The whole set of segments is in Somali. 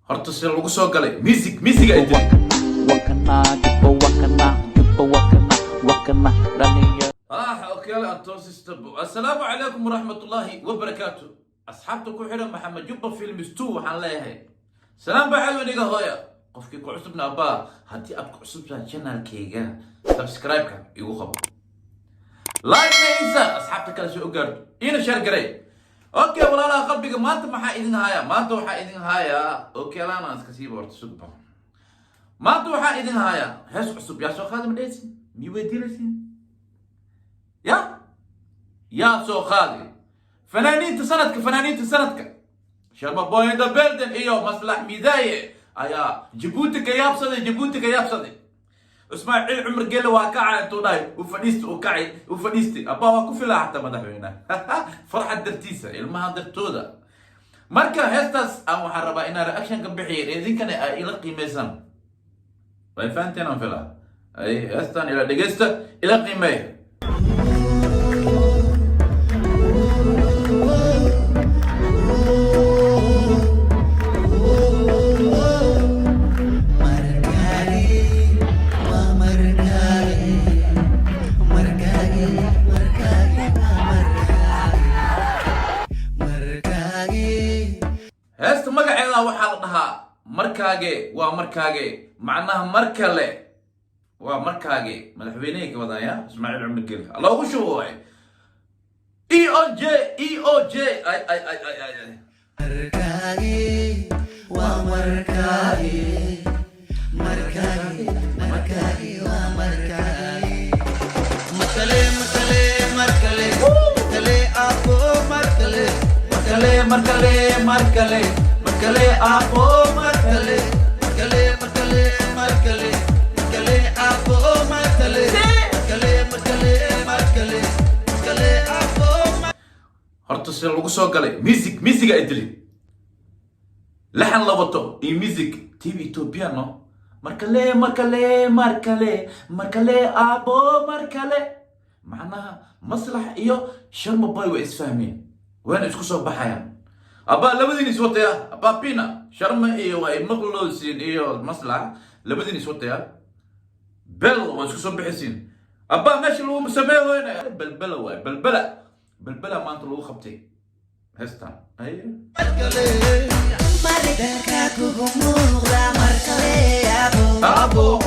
horta si lagu soo galay music ay اوكي السلام عليكم ورحمة الله وبركاته أصحابتك وحنا محمد جبة فيلم ستو وحنا ليه سلام بعلو نيجا هويا قفكي كعصبنا با هدي أبكي عصبنا شنال كيجا سبسكرايب كان يقول خبر لايك نيسا أصحابتك كلا شو قرد إينا شار قري اوكي والله لا قلبي ما انت ما حايدين هايا ما انت حايدين هايا اوكي لا انا اسكسيب ورت سوبر ما انت حايدين هايا هس عصب يا سو خادم ديسي مي وديرسين يا سو خالي فنانين تسندك شرب بوين دا بلدن ايو مصلح ميدايه ايا جيبوتك يابصدي اسماعيل عمر قال واقع انتو داي وفنيستي ابا واكو فيلا حتى مدحوينا فرحه درتيسه المها درتودا marka heestaas aan waxaan rabaa inaan reaction ka bixiyo idinkana ay ila qiimeysaan way faanteen aan fila ay heestan ila dhageysta ila qiimeey heesta magaceeda waxaa la dhahaa markaage waa markaage macnaha markale waa markaage madaxweynaha ka wadaya Ismaaciil Cumar Geel Allah ugu shuboy EOJ ay markaage waa markaage waa markaage markale abo markale abo markale abo horta si lagu soo galay music ay dilay laxan la wato iyo music TV Ethiopiano markale abo markale macnaha maslax iyo sharma boy way isfahmeen وين اسكو سو بحيان ابا لبدين يسوتيا ابا بينا شرم ايو واي مقلوسين ايو مصلح لبدين يسوتيا بل واسكو سو بحسين ابا ماشي لو مسميه وين بلبله ما انت لو خبتي هستا اي ماريدكا كوغو مركلي ابو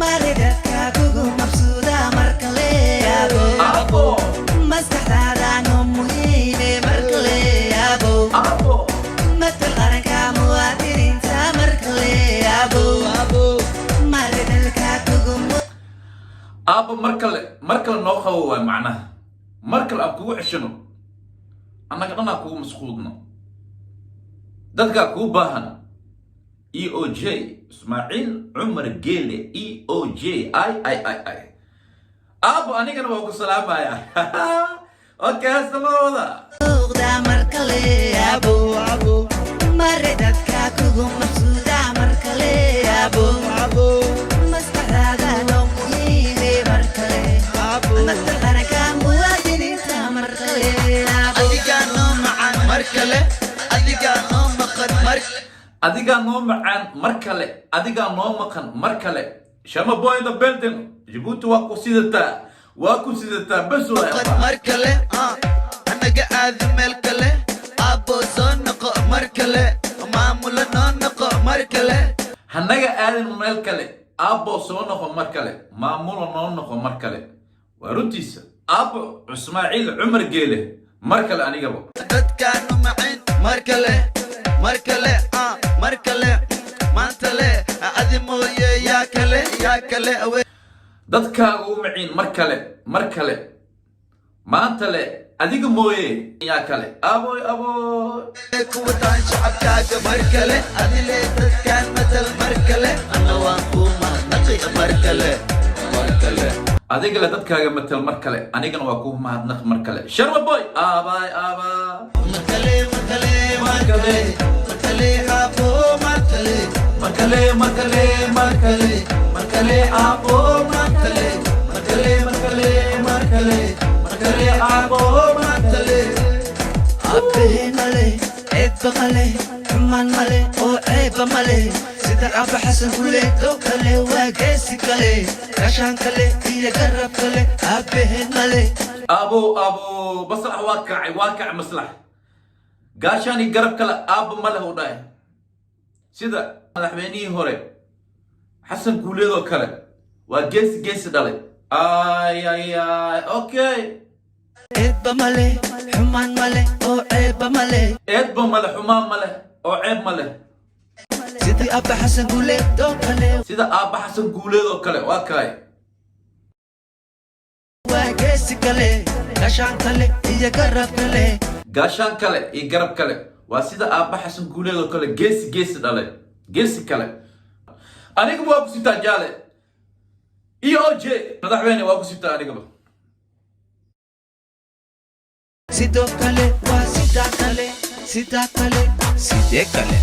ماريدكا كوغو مبسوطه مركلي ابو مسكحدا ابو مركل نو خو معناها مركل ابكو عشنو انا قدنا كو مسخودنا ددكا كو باهنا EOJ اسماعيل عمر جيل EOJ اي ابو اني كان بقول سلام يا اوكي السلام ده مركلي ابو مرددكا كو مبسوطه مركلي ابو adiga noo maqan markale shama boy da belden Djibouti waa ku sidata bas markale anaga aad meel kale abo soo noqo markale maamula noo noqo markale hanaga aadan meel kale abo soo noqo markale maamula noo noqo markale waruntiisa abo Ismaaciil Cumar Geele markale anigaba dadkaanu macin markale maantale adi mooye yaa kale awe dadkaagu macin markale maantale adiga mooye yaa kale abo kuwataan shacabkaaga markale adile dadkaan matal markale ana waan kuu mahadnaqi markale adiga la dadkaaga matal markale anigana waa kuu mahadnaq markale sharma boy aba markale markale markale abo markale markale markale markale markale abo markale markale markale markale markale abo markale abe male eba male man male o eba male sida aba hasan kule do kale wagesi kale kashan kale iya garab kale abe male ابو بصلح واقع مصلح قاشاني قرب كلا ابو مله وداي سيدا مدحويني هوري حسن كوليدو كلا وجيس دالي اي اوكي eba male xuman male o eba male ادبو مله حمام مله او عيب مله sidi aba hasan kule do kale سيدا ابا حسن كوليدو كلا واكاي wagesi kale kashan kale iya garab kale قاشان كلا اي قرب كلا وسيدا ابا حسن كوليدو كلا جيس دالي جيس كلا انيق واكو سيتا جالي اي او جي مدحويني واكو سيتا انيق sido kale wa sida kale side kale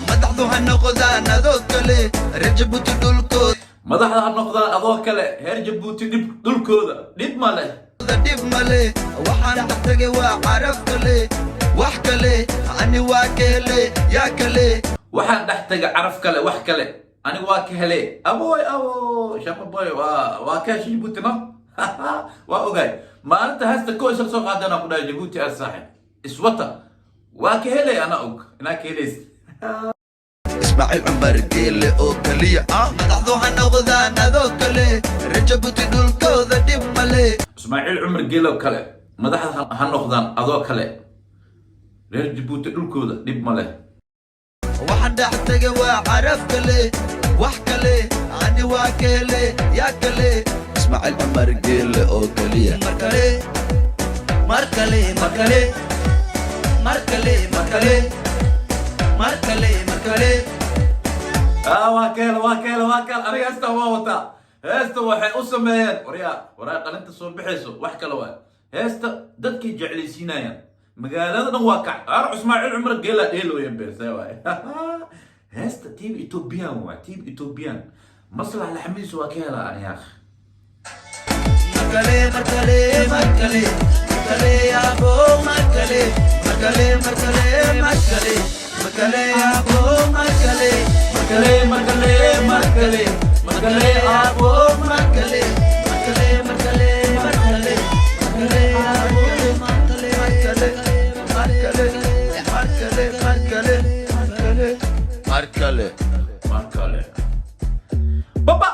madaxdu ha noqdaan adoo kale rajabut dhulkood madaxda ha noqdaan adoo kale heer jabuuti dhulkooda dhib ma leh dib male waxaan tagay waa caraf kale wax kale ani waa kale yaa kale waxaan dhex tagay caraf kale wax kale aniga waa ka hele aboy shama boy waa ka jabuuti no waa ogaay maalinta hasta ko isla soo qaadana ku dhahay jabuuti aad saaxib iswata waa ka hele ana og inaa ka helays ismaaciil cumar geele oo kaliya madaxdu ha noqdaan adoo kale rajabuti dhulkooda dhib male ismaaciil cumar geelo kale madaxda ha noqdaan adoo kale reer jabuuti dhulkooda dhib ma leh waxaan dhex tagay waa caraf kale wax kale ani waa kale yaa kale ismaaciil cumar geele oo kaliya markale markale markale markale markale markale markale waa kale aniga heesta waa wataa heesta waxay u sameeyeen waraa qalinta soo bixayso wax kale waay heesta dadkay jeclaysiinayaan magaalada dhan waa kac ar ismaaciil cumar geela dheelooyan beersay waay heesta tiim ethiopian maslax laxmiis waa ka helaa aniyaaq markale markale markale markale abo markale markale markale markale markale abo markale markale markale markale markale abo markale markale markale markale markale abo markale markale markale markale markale markale baba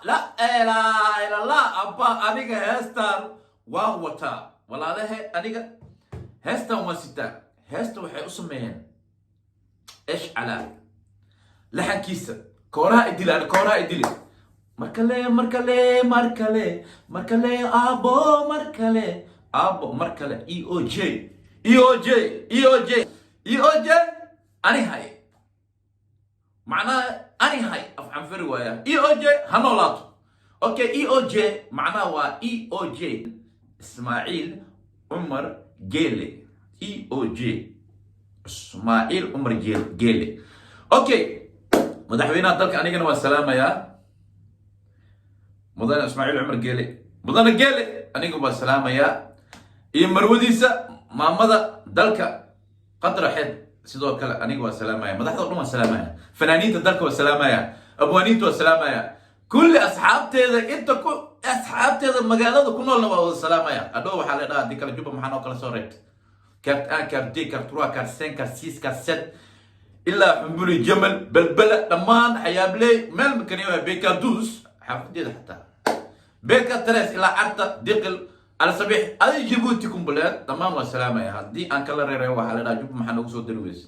la ilaha illallah abba aniga heestan waa wataa walaalahe aniga heestan waa sitaa heesta waxay u sameeyeen ايش على لحن كيسة كورها ادلي انا كورها ادلي مركلي ابو مركلي اي او جي اني هاي معناها اني هاي افهم في روايه اي او جي هنولاتو اوكي اي او جي معناها وا اي او جي اسماعيل عمر جيلي اي او جي اسماعيل عمر جيلي اوكي مدحوينها دلك انيغنا والسلامه يا مدن اسماعيل عمر جيلي مدن جيلي انيغنا والسلامه يا اي مروديسا مامدا دلك قدر حد سيدو كلا انيغنا والسلامه يا مدحدا دون والسلامه يا فنانين دلك والسلامه يا ابوانيت والسلامه يا كل اصحابتيدا انت اصحابتيدا مغالada ku noolna waa wada salaamaya adoo waxa la dhahaa dikala juba maxaan oo kala soo reebtay كارت 1 كارت 2 كارت 3 كارت 5 كارت 6 كارت 7 الا حمولي جمل بلبله دمان حيابلي مال مكانيه بيكا 12 حافظي حتى بيكا 3 الى عرتا دقل على صبيح اي جيبوتي كومبليت تمام والسلامه يا هدي ان كلا ريري waxa la dhahaa jub maxaan ugu soo dirweys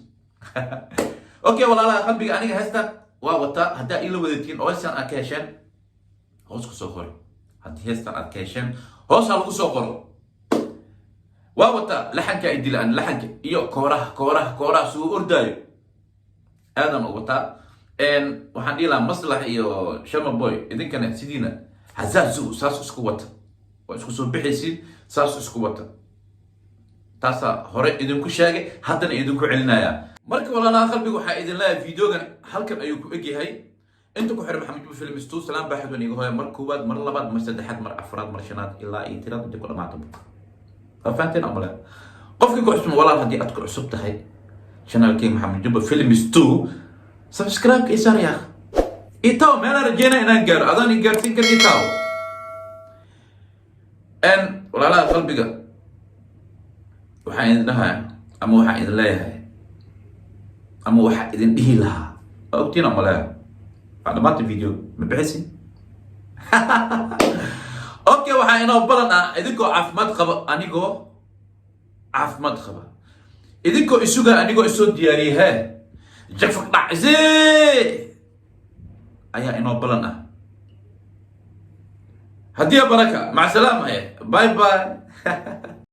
اوكي والله قلبي aniga heesta waa wata hadaa ila wadatiin oo san arkaysan hoos ku soo qor hadii heesta arkaysan hoos lagu soo qoro waa wata laxanka idil aan laxanka iyo kooraha soo ordaayo aadan wata waxaan dhilaa maslax iyo shama boy idinkana sidiina hazazu saas isku wata waa isku soo bixaysiin saas isku wata taasa hore idinku sheegay haddana idinku celinaya marka walaalaha qalbiga waxaa idin leeyahay videogan halkan ayuu ku egyahay inta ku xiran maxamed jubba films 2 salaam baaxid wan iga hooya mar koowaad mar labaad mar saddexaad mar afraad mar shanaad ilaa iyo tirada inta ku dhamaato fahanteen amala qofkii ku cusub walaal haddii aad ku cusub tahay channelkii maxamed jubba films 2 subscribe ka isar yaa itaw meel rajayna inaan gaaro adaan i gaarsiin kar itaw en walaalaha qalbiga waxaan idin dhahaa ama waxaan idin leeyahay ama waxaan idin dhihi lahaa ogtiin amala بعد ما الفيديو مبحثي اوكي waxaa inoo balan ah idinkoo caafimaad qaba anigoo caafimaad qaba idinkoo isuga anigoo isoo diyaariyay jafaq dhacsi ayaa inoo balan ah haddii baraka mac salaama bye bye